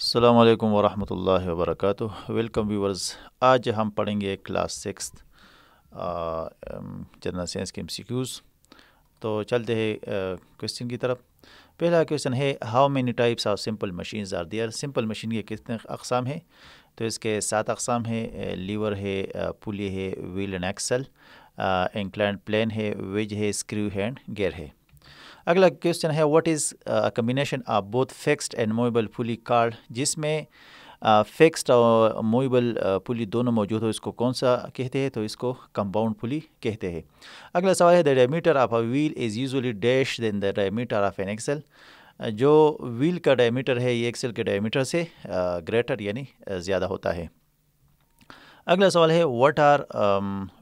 अस्सलाम वालेकुम वरहमतुल्लाहि वबरकातुह। Welcome viewers. आज हम पढ़ेंगे क्लास सिक्स जनरल साइंस के एमसीक्यूज़। तो चलते हैं क्वेश्चन की तरफ। पहला क्वेश्चन है, how many types of simple machines are there. Simple machine के कितने अक़साम हैं? तो इसके 7 अक़साम है। लीवर है, पुली है, wheel and axle, inclined plane है, वेज है, स्क्रू हैंड, गियर है। अगला क्वेश्चन है, what is combination of both fixed and movable pulley called. जिसमें फिक्स्ड और मूवेबल पुली दोनों मौजूद हो, इसको कौन सा कहते हैं? तो इसको कंपाउंड पुली कहते हैं। अगला सवाल है, the diameter of a wheel is usually dash than the diameter of an axle. जो व्हील का डायमीटर है ये एक्सल के डायमीटर से ग्रेटर यानी ज़्यादा होता है। अगला सवाल है, what are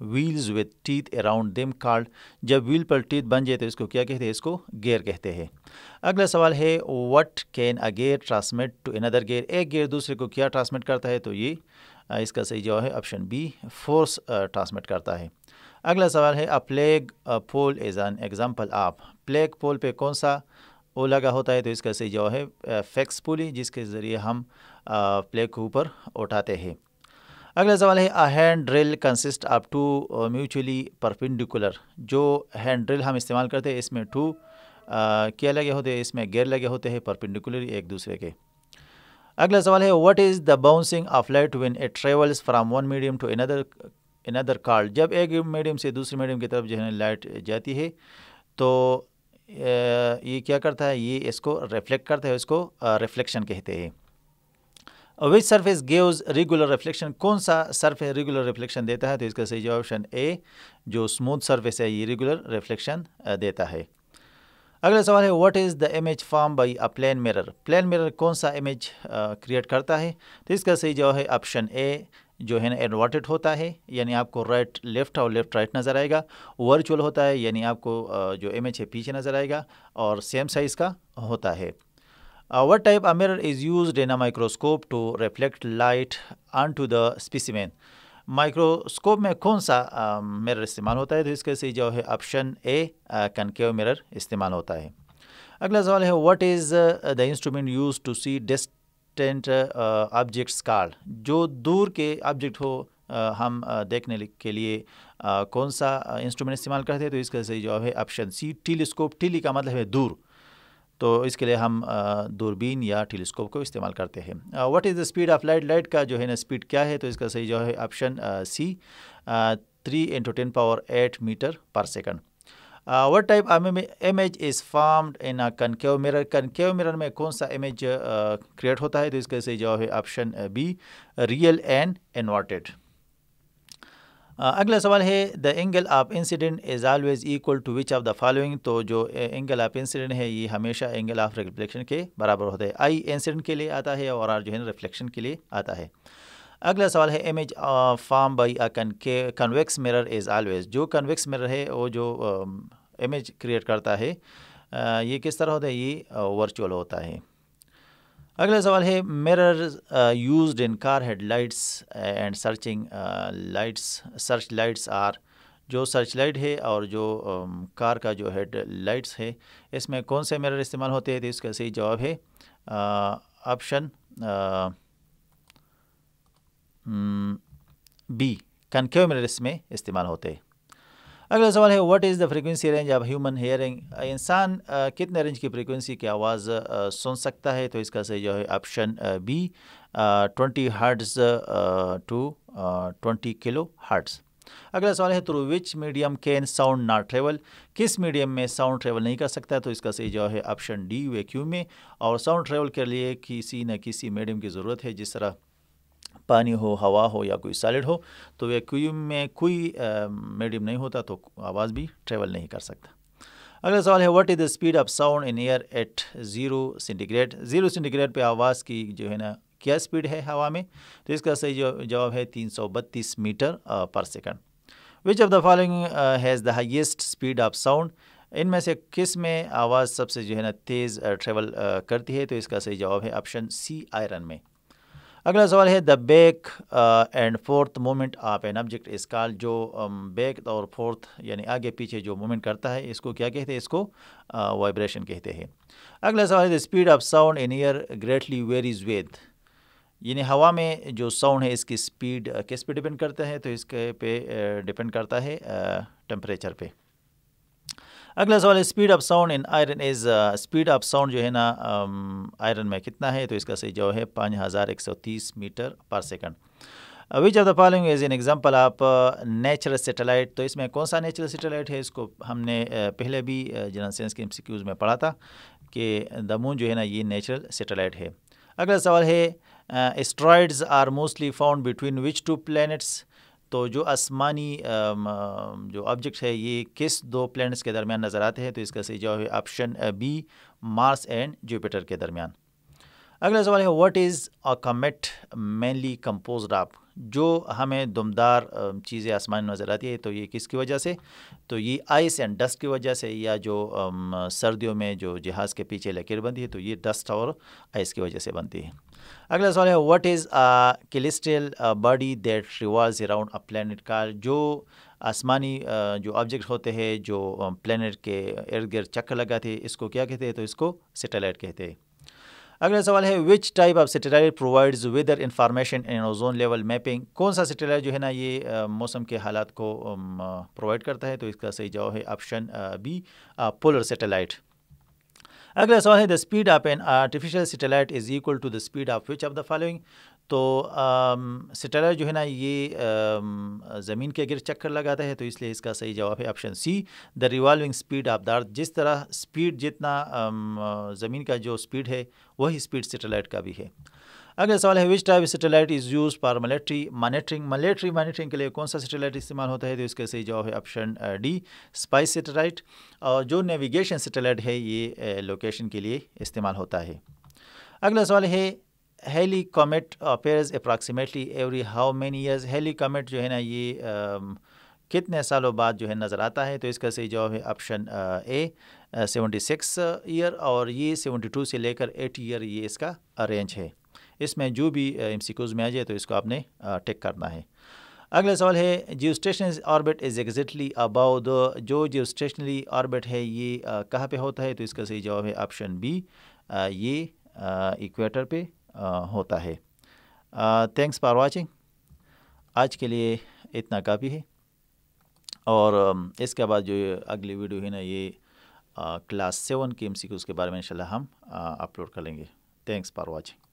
wheels with teeth around them called. जब व्हील पर टीथ बन जाए तो इसको क्या कहते हैं? इसको गियर कहते हैं। अगला सवाल है, what can a gear transmit to another gear. एक गियर दूसरे को क्या ट्रांसमिट करता है? तो ये इसका सही जवाब है ऑप्शन बी, फोर्स ट्रांसमिट करता है। अगला सवाल है, a flag pole is an example of. Flag pole पे कौन सा वो लगा होता है? तो इसका सही जवाब है फिक्स पुली, जिसके ज़रिए हम प्लेग को ऊपर उठाते हैं। अगला सवाल है, a hand drill consist of two mutually perpendicular. जो हैंड ड्रिल हम इस्तेमाल करते हैं इसमें टू क्या लगे होते हैं? इसमें गियर लगे होते हैं परपेंडिकुलर एक दूसरे के। अगला सवाल है, what is the bouncing of light when it travels from one medium to another called. जब एक मीडियम से दूसरे मीडियम की तरफ जो है लाइट जाती है तो ये क्या करता है? ये इसको रिफ्लेक्ट करता है, इसको रिफ्लेक्शन कहते हैं। विच सरफेस गिव्स रेगुलर रिफ्लेक्शन। कौन सा सरफेस रेगुलर रिफ्लेक्शन देता है? तो इसका सही जवाब ऑप्शन ए, जो स्मूथ सरफेस है ये रेगुलर रिफ्लेक्शन देता है। अगला सवाल है, what is the image form by a plane mirror. Plane mirror कौन सा इमेज क्रिएट करता है? तो इसका सही जवाब है ऑप्शन ए, जो है ना इन्वर्टेड होता है, यानी आपको राइट लेफ्ट और लेफ्ट राइट नज़र आएगा। वर्चुअल होता है, यानी आपको जो इमेज है पीछे नज़र आएगा और सेम साइज़ का होता है। What type of mirror is used in a microscope to reflect light onto the specimen? Microscope में कौन सा मिरर इस्तेमाल होता है? तो इसके सही जवाब है ऑप्शन ए, कनकेव मिरर इस्तेमाल होता है। अगला सवाल है, what is the instrument use to see distant objects called. जो दूर के ऑब्जेक्ट हो हम देखने के लिए कौन सा इंस्ट्रूमेंट इस्तेमाल करते हैं? तो इसका सही जवाब है ऑप्शन सी, टेलीस्कोप। टेली का मतलब है दूर, तो इसके लिए हम दूरबीन या टेलीस्कोप को इस्तेमाल करते हैं। What is the speed of light. Light का जो है ना स्पीड क्या है? तो इसका सही जवाब है ऑप्शन सी, 3 × 10⁸ मीटर पर second. What type of image is formed in a concave mirror. Concave mirror में कौन सा इमेज क्रिएट होता है? तो इसका सही जवाब है option B, real and inverted. अगला सवाल है, the angle of incident is always equal to which of the following. तो जो एंगल ऑफ इंसिडेंट है ये हमेशा एंगल ऑफ रिफ्लेक्शन के बराबर होता है। आई इंसिडेंट के लिए आता है और आर जो है ना रिफ्लेक्शन के लिए आता है। अगला सवाल है, image form by a convex mirror is always. जो कन्वेक्स मिरर है वो जो इमेज क्रिएट करता है ये किस तरह होता है? ये वर्चुअल होता है। अगला सवाल है, mirrors used in car headlights and searching lights. Search lights are. जो सर्च लाइट है और जो कार का जो हेड लाइट्स है इसमें कौन से मिरर इस्तेमाल होते हैं? तो इसका सही जवाब है ऑप्शन बी, कनकेव मिरर इसमें इस्तेमाल होते हैं। अगला सवाल है, what is the frequency range of human hearing. इंसान कितने रेंज की फ्रीक्वेंसी की आवाज़ सुन सकता है? तो इसका सही जो है option B, 20 hertz to 20 kilo hertz. अगला सवाल है, through which medium can sound not travel. किस मीडियम में साउंड ट्रेवल नहीं कर सकता? तो इसका सही जवाब है ऑप्शन डी, वैक्यूम में। और साउंड ट्रेवल के लिए किसी न किसी मीडियम की ज़रूरत है, जिस तरह पानी हो, हवा हो या कोई सॉलिड हो। तो वैक्यूम में कोई मीडियम नहीं होता तो आवाज़ भी ट्रेवल नहीं कर सकता। अगला सवाल है, what is the speed of sound in air at 0 centigrade. 0 centigrade पे आवाज़ की जो है ना क्या स्पीड है हवा में? तो इसका सही जवाब है 332 मीटर पर second. Which of the following has the highest speed of sound. इनमें से किस में आवाज़ सबसे जो है ना तेज़ ट्रेवल करती है? तो इसका सही जवाब है ऑप्शन सी, आयरन में। अगला सवाल है the back and fourth movement of an object इस कॉल्ड, जो बैक और फोर्थ यानी आगे पीछे जो मूवमेंट करता है इसको क्या कहते हैं, इसको वाइब्रेशन कहते हैं। अगला सवाल है the speed of sound in air greatly varies with, यानी हवा में जो साउंड है इसकी स्पीड किस पे डिपेंड करता है, तो इसके पे डिपेंड करता है टेम्परेचर पे। अगला सवाल है speed of sound in iron is, speed of sound जो है ना आयरन में कितना है, तो इसका सही जवाब है 5130 मीटर पर second. Which of the following is an example of natural satellite, तो इसमें कौन सा नेचुरल सैटेलाइट है, इसको हमने पहले भी जनरल साइंस के एमसीक्यूज में पढ़ा था कि द मून जो है ना ये नेचुरल सैटेलाइट है। अगला सवाल है asteroids are mostly found between which two planets, तो जो आसमानी जो ऑब्जेक्ट है ये किस दो प्लैनेट्स के दरमियान नज़र आते हैं, तो इसका सही जवाब है option B, Mars and Jupiter के दरमियान। अगला सवाल है what is a comet mainly composed of, जो हमें दुमदार चीज़ें आसमान में नज़र आती है तो ये किसकी वजह से, तो ये आइस एंड डस्ट की वजह से, या जो सर्दियों में जो जहाज़ के पीछे लकीर बनती है तो ये डस्ट और आइस की वजह से बनती है। अगला सवाल है what is a celestial body that revolves around a planet का, जो आसमानी जो ऑब्जेक्ट होते हैं जो प्लैनेट के इर्द गिर्द चक्कर लगाते हैं इसको क्या कहते हैं, तो इसको सैटेलाइट कहते हैं। अगला सवाल है which type of satellite provides weather information in ozone level mapping, कौन सा सैटेलाइट जो है ना ये मौसम के हालात को प्रोवाइड करता है, तो इसका सही जवाब है ऑप्शन बी, पोलर सैटेलाइट। अगला सवाल है the speed of an artificial satellite is equal to the speed of which of the following, तो सैटेलाइट जो है ना ये ज़मीन के गिर चक्कर लगाता है तो इसलिए इसका सही जवाब है option C, the revolving speed of the earth, जिस तरह स्पीड जितना ज़मीन का जो स्पीड है वही स्पीड सैटेलाइट का भी है। अगला सवाल है which type satellite is use for military monitoring के लिए कौन सा सैटेलाइट इस्तेमाल होता है, तो इसका सही जवाब है ऑप्शन डी, स्पाइस सैटेलाइट। और जो नेविगेशन सैटेलाइट है ये लोकेशन के लिए इस्तेमाल होता है। अगला सवाल है Halley comet appears approximately every how many years, Halley comet जो है ना ये कितने सालों बाद जो है नज़र आता है, तो इसका सही जवाब है ऑप्शन ए, 76 ईयर, और ये 72 से लेकर 80 ईयर ये इसका रेंज है। इसमें जो भी एमसीक्यूज़ में आ जाए तो इसको आपने टिक करना है। अगला सवाल है जियो stationery orbit is exactly about the, जो जियो स्टेशनरी ऑर्बिट है ये कहाँ पे होता है, तो इसका सही जवाब है ऑप्शन बी, ये इक्वेटर पे होता है। थैंक्स फॉर वाचिंग, आज के लिए इतना काफ़ी है, और इसके बाद जो अगली वीडियो है ना ये क्लास 7 के एमसीक्यूज़ के बारे में इंशाल्लाह हम अपलोड कर लेंगे। Thanks for watching.